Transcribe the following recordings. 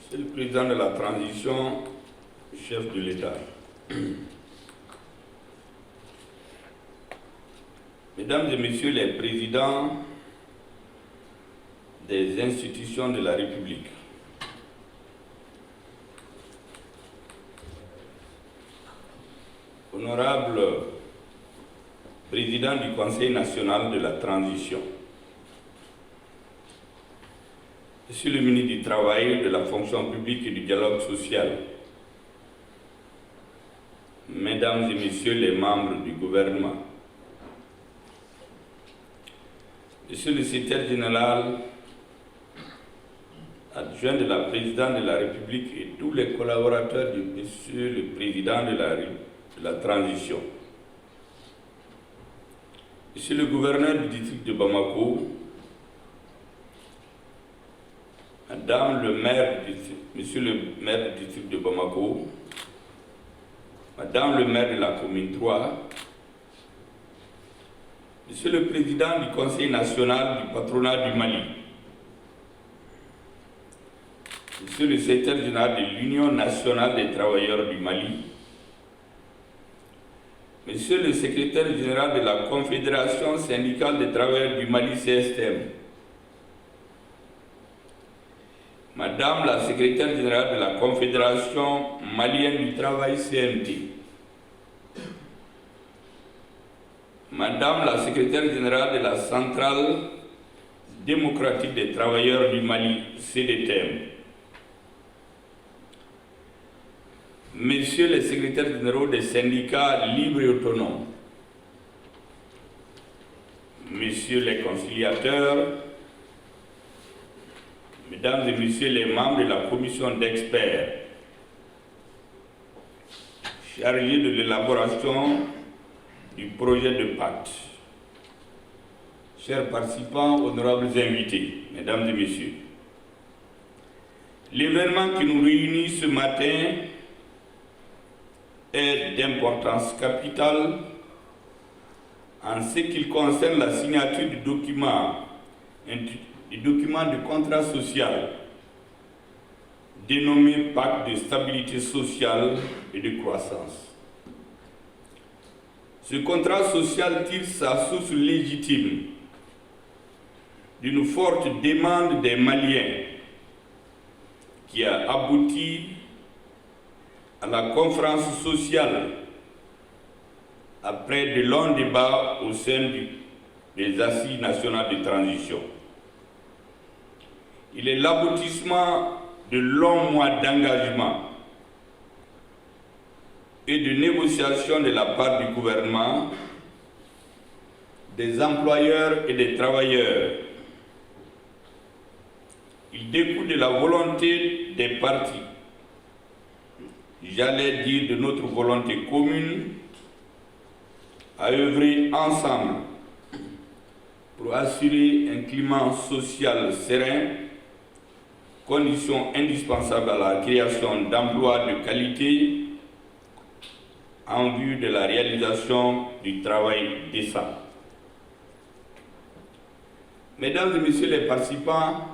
C'est le président de la transition, chef de l'État. Mesdames et messieurs les présidents des institutions de la République, honorable président du Conseil national de la transition, Monsieur le ministre du Travail, de la fonction publique et du dialogue social, Mesdames et Messieurs les membres du gouvernement, Monsieur le secrétaire général adjoint de la présidente de la République et tous les collaborateurs de Monsieur le président de la transition, Monsieur le gouverneur du district de Bamako, Monsieur le maire du district de Bamako, Madame le maire de la commune 3, Monsieur le président du Conseil national du patronat du Mali, Monsieur le secrétaire général de l'Union nationale des travailleurs du Mali, Monsieur le secrétaire général de la Confédération syndicale des travailleurs du Mali CSTM, Madame la secrétaire générale de la Confédération malienne du travail CMT, Madame la secrétaire générale de la Centrale démocratique des travailleurs du Mali CDTM, Messieurs les secrétaires généraux des syndicats libres et autonomes, Messieurs les conciliateurs, Mesdames et Messieurs les membres de la commission d'experts chargés de l'élaboration du projet de pacte, chers participants, honorables invités, Mesdames et Messieurs, l'événement qui nous réunit ce matin est d'importance capitale en ce qui concerne la signature du document de contrat social dénommé Pacte de stabilité sociale et de croissance. Ce contrat social tire sa source légitime d'une forte demande des Maliens qui a abouti à la conférence sociale après de longs débats au sein des Assises nationales de transition. Il est l'aboutissement de longs mois d'engagement et de négociations de la part du gouvernement, des employeurs et des travailleurs. Il découle de la volonté des partis, j'allais dire de notre volonté commune, à œuvrer ensemble pour assurer un climat social serein, condition indispensable à la création d'emplois de qualité en vue de la réalisation du travail décent. Mesdames et Messieurs les participants,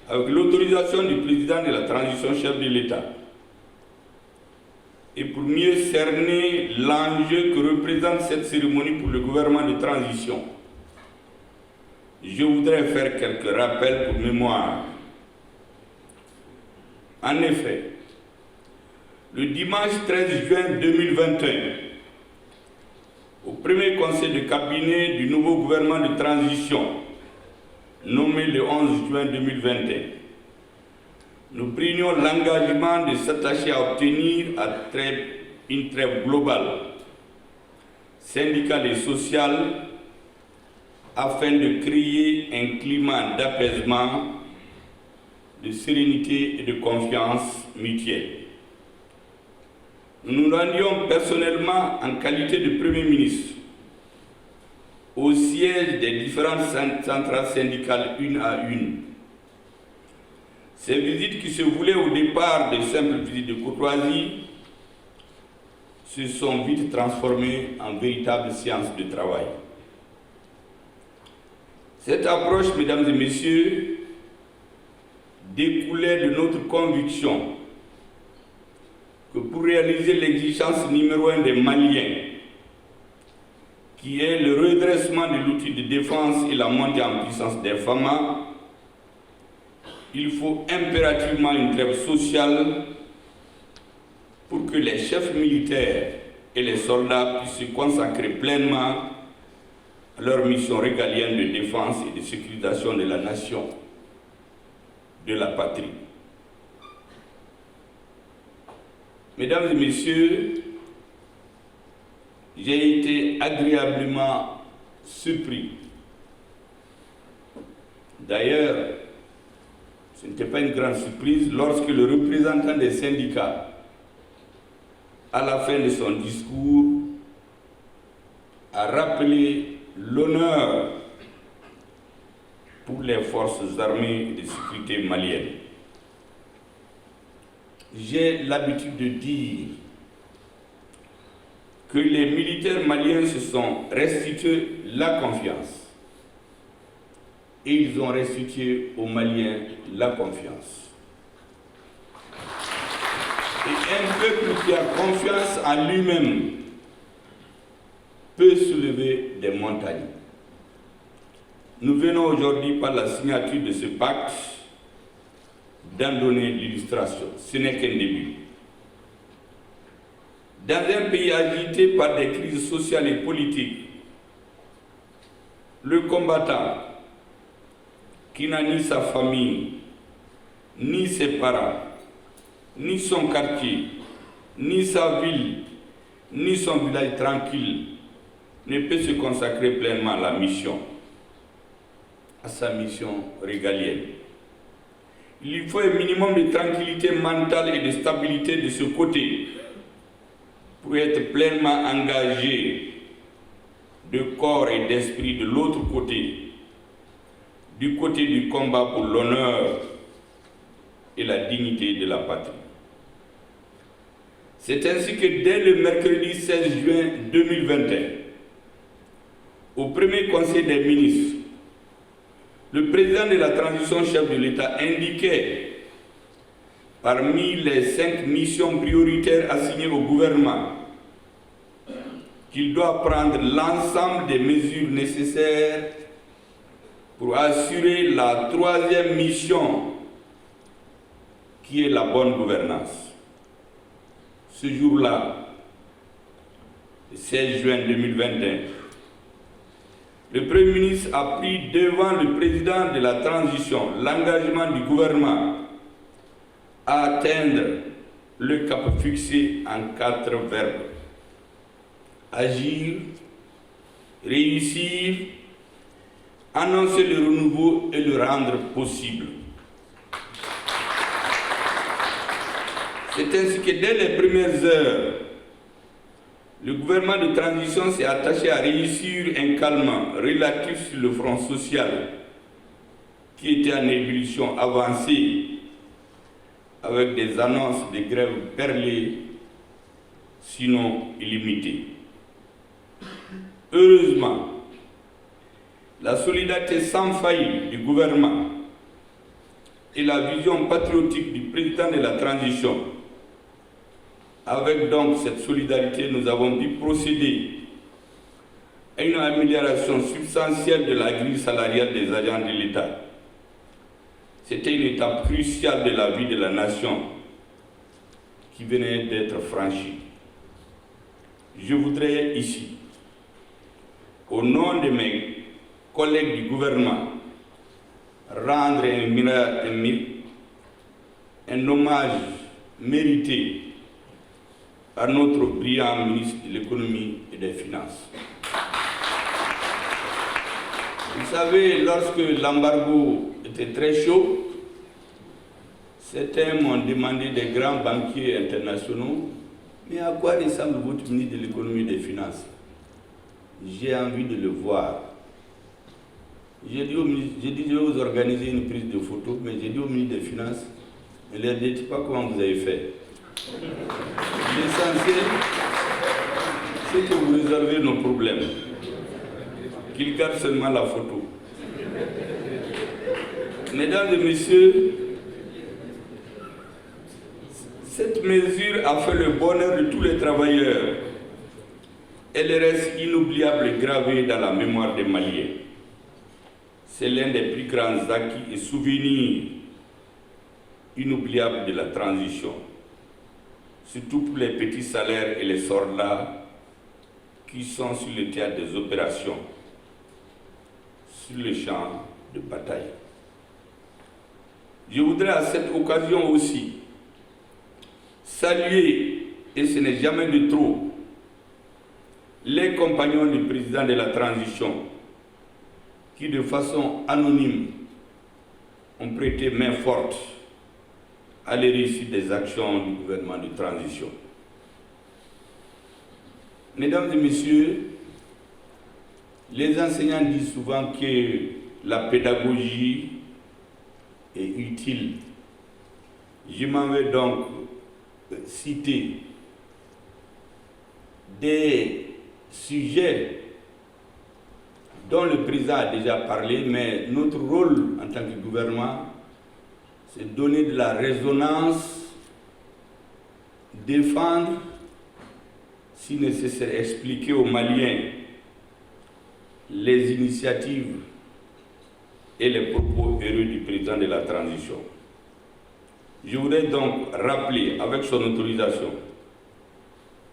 avec l'autorisation du président de la transition, chef de l'État, et pour mieux cerner l'enjeu que représente cette cérémonie pour le gouvernement de transition, je voudrais faire quelques rappels pour mémoire. En effet, le dimanche 13 juin 2021, au premier conseil de cabinet du nouveau gouvernement de transition, nommé le 11 juin 2021, nous prenions l'engagement de s'attacher à obtenir une trêve globale, syndicale et sociale, afin de créer un climat d'apaisement, de sérénité et de confiance mutuelle. Nous nous rendions personnellement en qualité de Premier ministre au siège des différentes centrales syndicales une à une. Ces visites qui se voulaient au départ de simples visites de courtoisie se sont vite transformées en véritables séances de travail. Cette approche, mesdames et messieurs, découlait de notre conviction que pour réaliser l'exigence numéro 1 des Maliens, qui est le redressement de l'outil de défense et la montée en puissance des FAMA, il faut impérativement une trêve sociale pour que les chefs militaires et les soldats puissent se consacrer pleinement à leur mission régalienne de défense et de sécurisation de la nation, de la patrie. Mesdames et messieurs, j'ai été agréablement surpris. D'ailleurs, ce n'était pas une grande surprise lorsque le représentant des syndicats, à la fin de son discours, a rappelé l'honneur pour les forces armées de sécurité maliennes. J'ai l'habitude de dire que les militaires maliens se sont restitués la confiance et ils ont restitué aux Maliens la confiance. Et un peuple qui a confiance en lui-même peut soulever des montagnes. Nous venons aujourd'hui par la signature de ce pacte d'en donner l'illustration. Ce n'est qu'un début. Dans un pays agité par des crises sociales et politiques, le combattant qui n'a ni sa famille, ni ses parents, ni son quartier, ni sa ville, ni son village tranquille, ne peut se consacrer pleinement à la mission, à sa mission régalienne. Il lui faut un minimum de tranquillité mentale et de stabilité de ce côté pour être pleinement engagé de corps et d'esprit de l'autre côté, du côté du combat pour l'honneur et la dignité de la patrie. C'est ainsi que dès le mercredi 16 juin 2021, au premier conseil des ministres, le président de la transition, chef de l'État, indiquait parmi les 5 missions prioritaires assignées au gouvernement qu'il doit prendre l'ensemble des mesures nécessaires pour assurer la 3e mission qui est la bonne gouvernance. Ce jour-là, le 16 juin 2021, le Premier ministre a pris devant le président de la transition l'engagement du gouvernement à atteindre le cap fixé en 4 verbes. Agir, réussir, annoncer le renouveau et le rendre possible. C'est ainsi que dès les premières heures, le gouvernement de transition s'est attaché à réussir un calmant relatif sur le front social qui était en ébullition avancée avec des annonces de grève perlées, sinon illimitées. Heureusement, la solidarité sans faille du gouvernement et la vision patriotique du président de la transition. Avec donc cette solidarité, nous avons pu procéder à une amélioration substantielle de la grille salariale des agents de l'État. C'était une étape cruciale de la vie de la nation qui venait d'être franchie. Je voudrais ici, au nom de mes collègues du gouvernement, rendre un hommage mérité à notre brillant ministre de l'économie et des finances. Vous savez, lorsque l'embargo était très chaud, certains m'ont demandé, des grands banquiers internationaux, mais à quoi ressemble votre ministre de l'économie et des finances? J'ai envie de le voir. J'ai dit, je vais vous organiser une prise de photo, mais j'ai dit au ministre des Finances, ne leur dites pas comment vous avez fait. L'essentiel, c'est que vous résolvez nos problèmes. Qu'ils gardent seulement la photo. Mesdames et messieurs, Cette mesure a fait le bonheur de tous les travailleurs. Elle reste inoubliable et gravée dans la mémoire des Maliens. C'est l'un des plus grands acquis et souvenirs inoubliables de la transition, surtout pour les petits salaires et les soldats qui sont sur le théâtre des opérations, sur le champ de bataille. Je voudrais à cette occasion aussi saluer, et ce n'est jamais de trop, les compagnons du président de la transition qui de façon anonyme ont prêté main forte à la réussite des actions du gouvernement de transition. Mesdames et messieurs, les enseignants disent souvent que la pédagogie est utile. Je m'en vais donc citer des sujets dont le président a déjà parlé, mais notre rôle en tant que gouvernement, c'est de donner de la résonance, défendre, si nécessaire, expliquer aux Maliens les initiatives et les propos heureux du président de la transition. Je voudrais donc rappeler, avec son autorisation,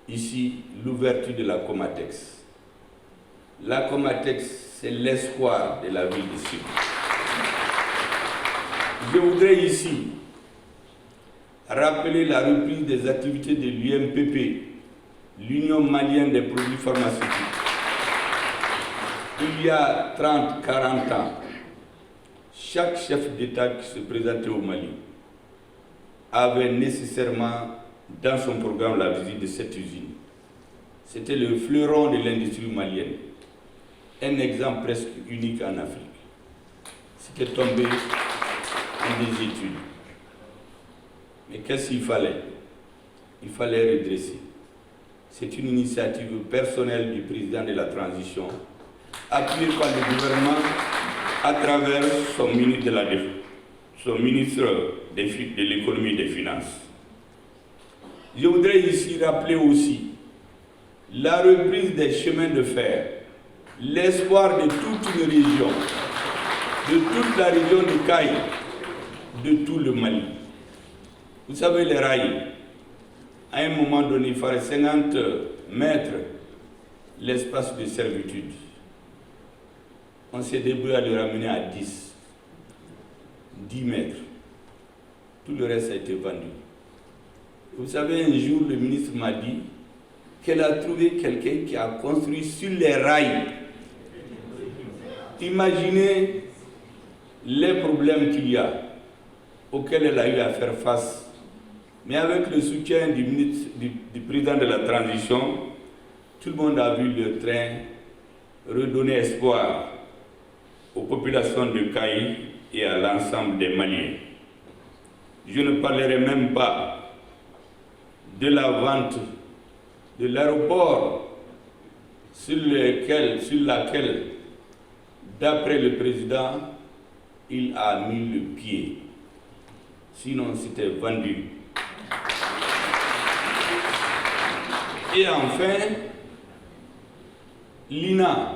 ici l'ouverture de la Comatex. La Comatex, c'est l'espoir de la ville de Sud. Je voudrais ici rappeler la reprise des activités de l'UMPP, l'Union malienne des produits pharmaceutiques. Il y a 30-40 ans, chaque chef d'État qui se présentait au Mali avait nécessairement dans son programme la visite de cette usine. C'était le fleuron de l'industrie malienne, un exemple presque unique en Afrique. C'était tombé en des études. Mais qu'est-ce qu'il fallait? Il fallait redresser. C'est une initiative personnelle du président de la transition, appuyée par le gouvernement à travers son ministre de l'économie et des finances. Je voudrais ici rappeler aussi la reprise des chemins de fer, l'espoir de toute une région, de toute la région du Caille, de tout le Mali. Vous savez, les rails, à un moment donné, il fallait 50 mètres l'espace de servitude. On s'est débrouillé à le ramener à 10 mètres. Tout le reste a été vendu. Vous savez, un jour, le ministre m'a dit qu'elle a trouvé quelqu'un qui a construit sur les rails. Imaginez les problèmes qu'il y a, auxquels elle a eu à faire face. Mais avec le soutien du président de la transition, tout le monde a vu le train redonner espoir aux populations de Caille et à l'ensemble des Maliens. Je ne parlerai même pas de la vente de l'aéroport sur laquelle, d'après le président, il a mis le pied. Sinon, c'était vendu. Et enfin, l'INA.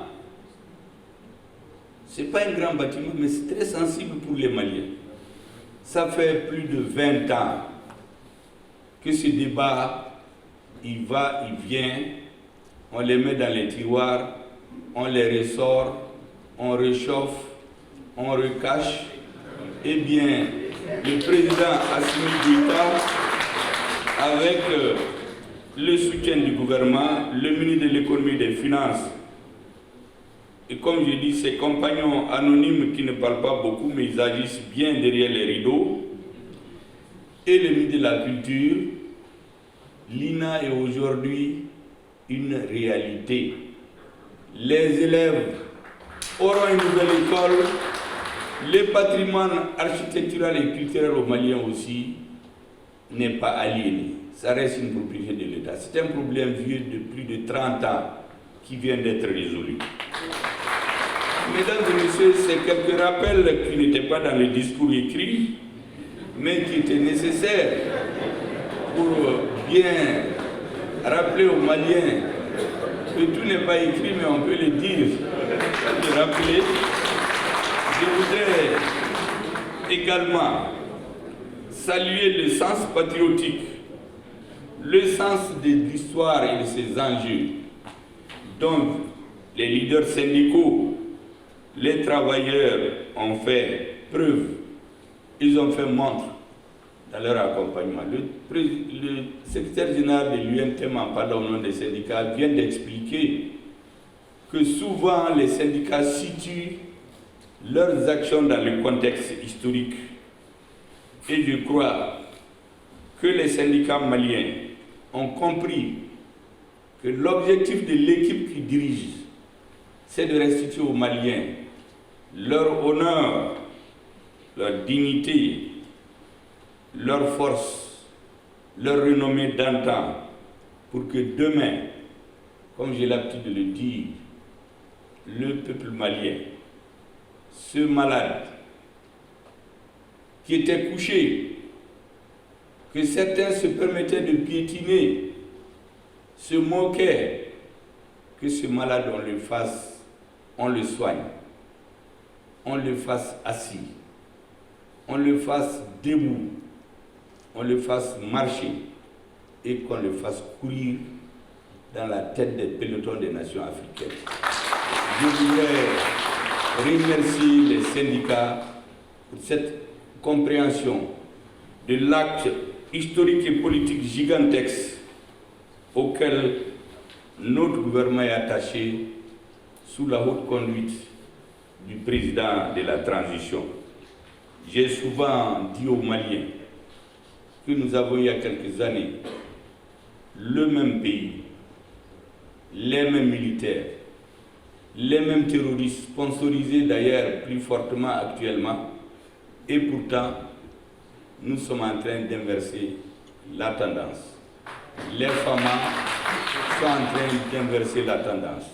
Ce n'est pas un grand bâtiment, mais c'est très sensible pour les Maliens. Ça fait plus de 20 ans que ce débat, il va, il vient, on les met dans les tiroirs, on les ressort, on réchauffe, on recache. Eh bien, le président Assimi Goïta, avec le soutien du gouvernement, le ministre de l'économie et des finances, et comme je dis, ses compagnons anonymes qui ne parlent pas beaucoup, mais ils agissent bien derrière les rideaux, et le ministre de la Culture, l'INA est aujourd'hui une réalité. Les élèves auront une nouvelle école, le patrimoine architectural et culturel au Malien aussi n'est pas aliéné. Ça reste une propriété de l'État. C'est un problème vieux de plus de 30 ans qui vient d'être résolu. Mesdames et messieurs, c'est quelques rappels qui n'étaient pas dans le discours écrit, mais qui étaient nécessaires pour bien rappeler aux Maliens que tout n'est pas écrit, mais on peut le dire, le rappeler. Je voudrais également saluer le sens patriotique, le sens de l'histoire et de ses enjeux, dont les leaders syndicaux, les travailleurs ont fait preuve, ils ont fait montre dans leur accompagnement. Le secrétaire général de l'UMTM, en parlant au nom des syndicats, vient d'expliquer que souvent les syndicats situent leurs actions dans le contexte historique. Et je crois que les syndicats maliens ont compris que l'objectif de l'équipe qui dirige, c'est de restituer aux Maliens leur honneur, leur dignité, leur force, leur renommée d'antan, pour que demain, comme j'ai l'habitude de le dire, le peuple malien, ce malade qui était couché, que certains se permettaient de piétiner, se moquaient, que ce malade on le fasse, on le soigne, on le fasse assis, on le fasse debout, on le fasse marcher et qu'on le fasse courir dans la tête des pelotons des nations africaines. Je voudrais remercier les syndicats pour cette compréhension de l'acte historique et politique gigantesque auquel notre gouvernement est attaché sous la haute conduite du président de la transition. J'ai souvent dit aux Maliens que nous avons il y a quelques années le même pays, les mêmes militaires, les mêmes terroristes, sponsorisés d'ailleurs plus fortement actuellement, et pourtant nous sommes en train d'inverser la tendance. Les FAMA sont en train d'inverser la tendance,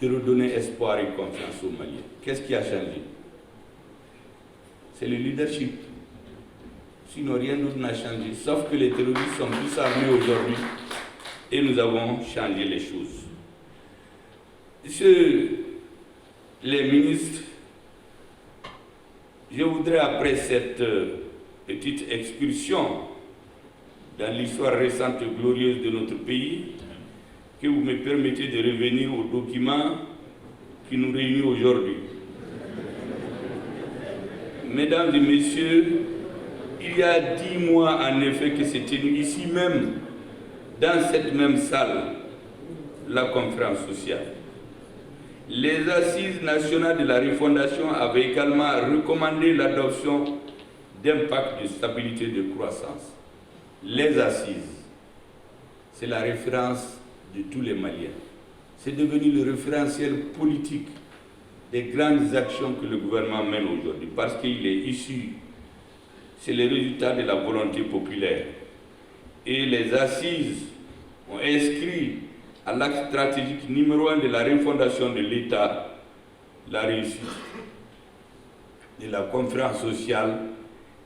de redonner espoir et confiance aux Maliens. Qu'est-ce qui a changé? C'est le leadership. Sinon, rien d'autre n'a changé, sauf que les terroristes sont plus armés aujourd'hui et nous avons changé les choses. Messieurs les ministres, je voudrais, après cette petite excursion dans l'histoire récente et glorieuse de notre pays, que vous me permettez de revenir aux documents qui nous réunissent aujourd'hui. Mesdames et messieurs, il y a 10 mois en effet que s'est tenue ici même, dans cette même salle, la conférence sociale. Les assises nationales de la refondation avaient également recommandé l'adoption d'un pacte de stabilité et de croissance. Les assises, c'est la référence de tous les Maliens. C'est devenu le référentiel politique des grandes actions que le gouvernement mène aujourd'hui, parce qu'il est issu, c'est le résultat de la volonté populaire. Et les assises ont inscrit à l'axe stratégique numéro 1 de la refondation de l'État la réussite de la conférence sociale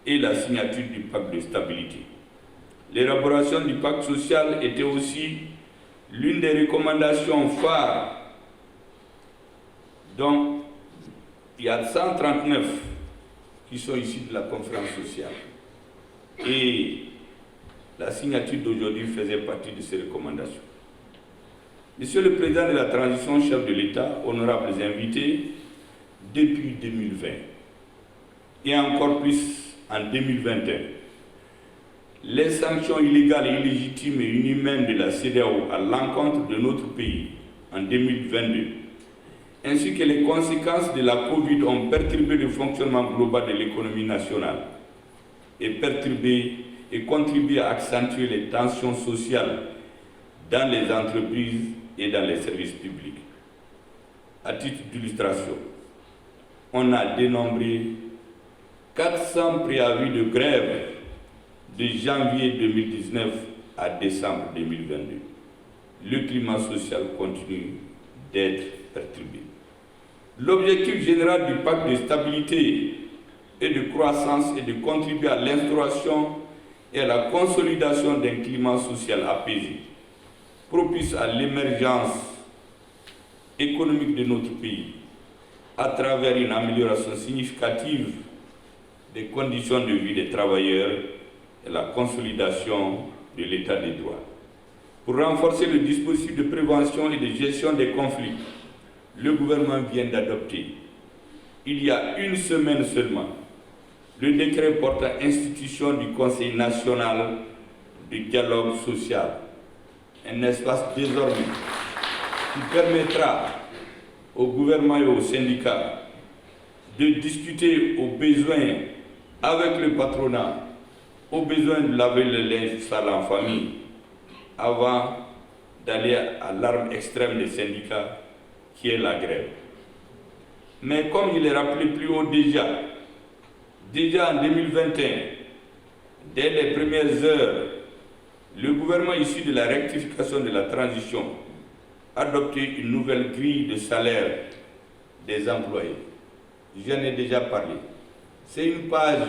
et la signature du pacte de stabilité. L'élaboration du pacte social était aussi l'une des recommandations phares, dont il y a 139 qui sont issus de la conférence sociale. Et la signature d'aujourd'hui faisait partie de ces recommandations. Monsieur le Président de la Transition, chef de l'État, honorables invités, depuis 2020, et encore plus en 2021, les sanctions illégales et illégitimes et inhumaines de la CEDEAO à l'encontre de notre pays en 2022, ainsi que les conséquences de la Covid ont perturbé le fonctionnement global de l'économie nationale et perturbé et contribué à accentuer les tensions sociales dans les entreprises et dans les services publics. À titre d'illustration, on a dénombré 400 préavis de grève de janvier 2019 à décembre 2022. Le climat social continue d'être perturbé. L'objectif général du pacte de stabilité et de croissance est de contribuer à l'instauration et à la consolidation d'un climat social apaisé, propice à l'émergence économique de notre pays, à travers une amélioration significative des conditions de vie des travailleurs et la consolidation de l'état des droits. Pour renforcer le dispositif de prévention et de gestion des conflits, le gouvernement vient d'adopter, il y a une semaine seulement, le décret portant institution du Conseil national de dialogue social, un espace désormais qui permettra au gouvernement et aux syndicats de discuter aux besoins avec le patronat, aux besoins de laver le linge sale en famille, avant d'aller à l'arme extrême des syndicats, qui est la grève. Mais comme il est rappelé plus haut déjà en 2021, dès les premières heures, le gouvernement issu de la rectification de la transition a adopté une nouvelle grille de salaire des employés. J'en ai déjà parlé. C'est une page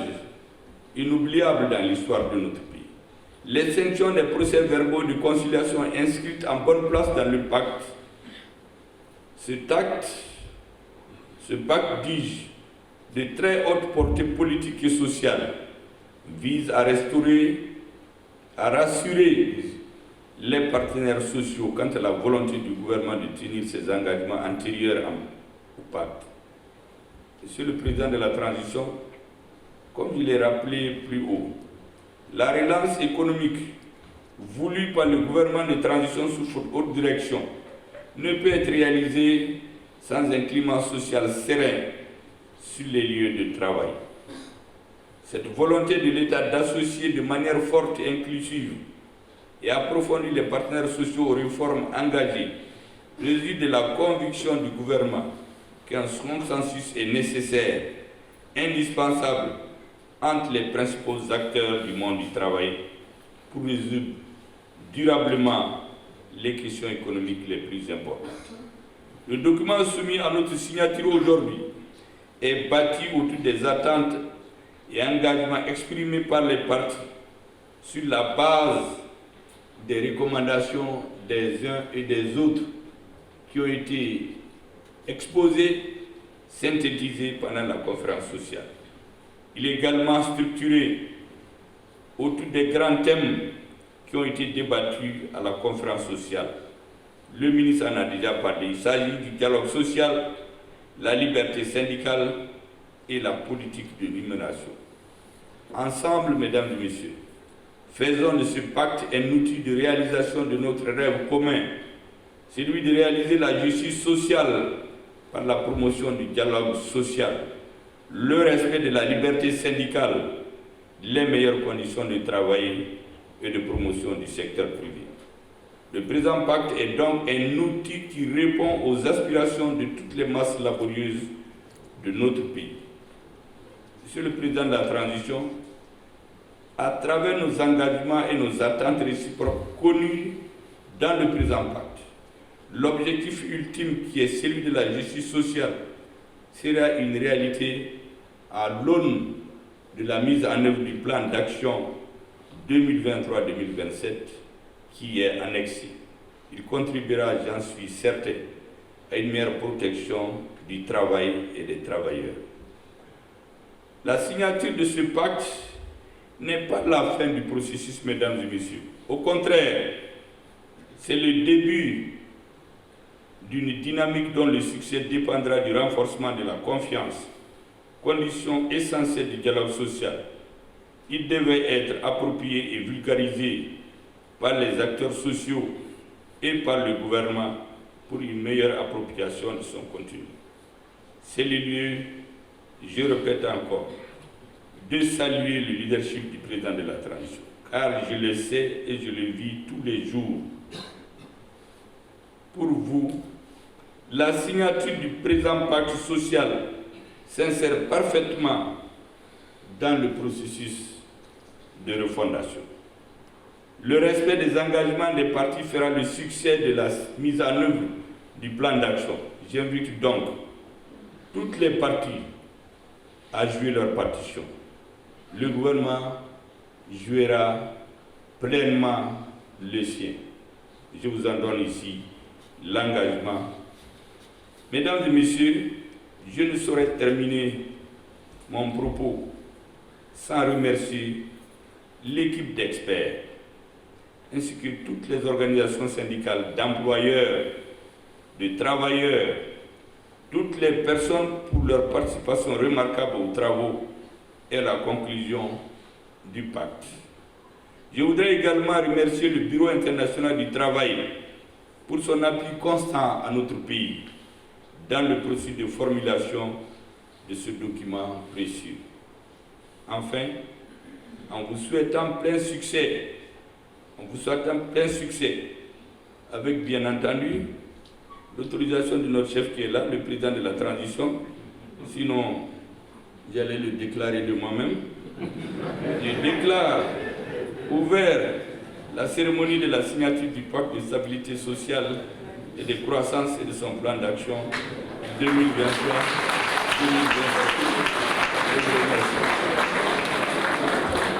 inoubliable dans l'histoire de notre pays. L'extinction des procès-verbaux de conciliation inscrite en bonne place dans le pacte. Ce pacte, dis-je, de très haute portée politique et sociale, vise à rassurer les partenaires sociaux quant à la volonté du gouvernement de tenir ses engagements antérieurs au pacte. Monsieur le Président de la Transition, comme je l'ai rappelé plus haut, la relance économique voulue par le gouvernement de transition sous votre haute direction ne peut être réalisée sans un climat social serein sur les lieux de travail. Cette volonté de l'État d'associer de manière forte et inclusive et approfondir les partenaires sociaux aux réformes engagées réside de la conviction du gouvernement qu'un consensus est nécessaire, indispensable entre les principaux acteurs du monde du travail pour résoudre durablement les questions économiques les plus importantes. Le document soumis à notre signature aujourd'hui est bâti autour des attentes et engagements exprimés par les partis sur la base des recommandations des uns et des autres qui ont été exposées, synthétisées pendant la conférence sociale. Il est également structuré autour des grands thèmes qui ont été débattus à la conférence sociale. Le ministre en a déjà parlé. Il s'agit du dialogue social, la liberté syndicale et la politique de l'immigration. Ensemble, mesdames et messieurs, faisons de ce pacte un outil de réalisation de notre rêve commun, celui de réaliser la justice sociale par la promotion du dialogue social, le respect de la liberté syndicale, les meilleures conditions de travail et de promotion du secteur privé. Le présent pacte est donc un outil qui répond aux aspirations de toutes les masses laborieuses de notre pays. Monsieur le Président de la Transition, à travers nos engagements et nos attentes réciproques connues dans le présent pacte, l'objectif ultime qui est celui de la justice sociale sera une réalité à l'aune de la mise en œuvre du plan d'action 2023-2027 qui est annexé. Il contribuera, j'en suis certain, à une meilleure protection du travail et des travailleurs. La signature de ce pacte n'est pas la fin du processus, mesdames et messieurs. Au contraire, c'est le début d'une dynamique dont le succès dépendra du renforcement de la confiance, condition essentielle du dialogue social. Il devait être approprié et vulgarisé par les acteurs sociaux et par le gouvernement pour une meilleure appropriation de son contenu. C'est le lieu, je répète encore, de saluer le leadership du président de la transition, car je le sais et je le vis tous les jours. Pour vous, la signature du présent pacte social s'insère parfaitement dans le processus de refondation. Le respect des engagements des partis fera le succès de la mise en œuvre du plan d'action. J'invite donc toutes les parties à jouer leur partition. Le gouvernement jouera pleinement le sien. Je vous en donne ici l'engagement. Mesdames et messieurs, je ne saurais terminer mon propos sans remercier l'équipe d'experts, ainsi que toutes les organisations syndicales d'employeurs, de travailleurs, toutes les personnes pour leur participation remarquable aux travaux et à la conclusion du pacte. Je voudrais également remercier le Bureau international du travail pour son appui constant à notre pays dans le processus de formulation de ce document précieux. Enfin, en vous souhaitant plein succès, avec bien entendu l'autorisation de notre chef qui est là, le président de la transition, sinon j'allais le déclarer de moi-même. Je déclare ouvert la cérémonie de la signature du pacte de stabilité sociale et de croissance et de son plan d'action 2023-2027. Je vous remercie.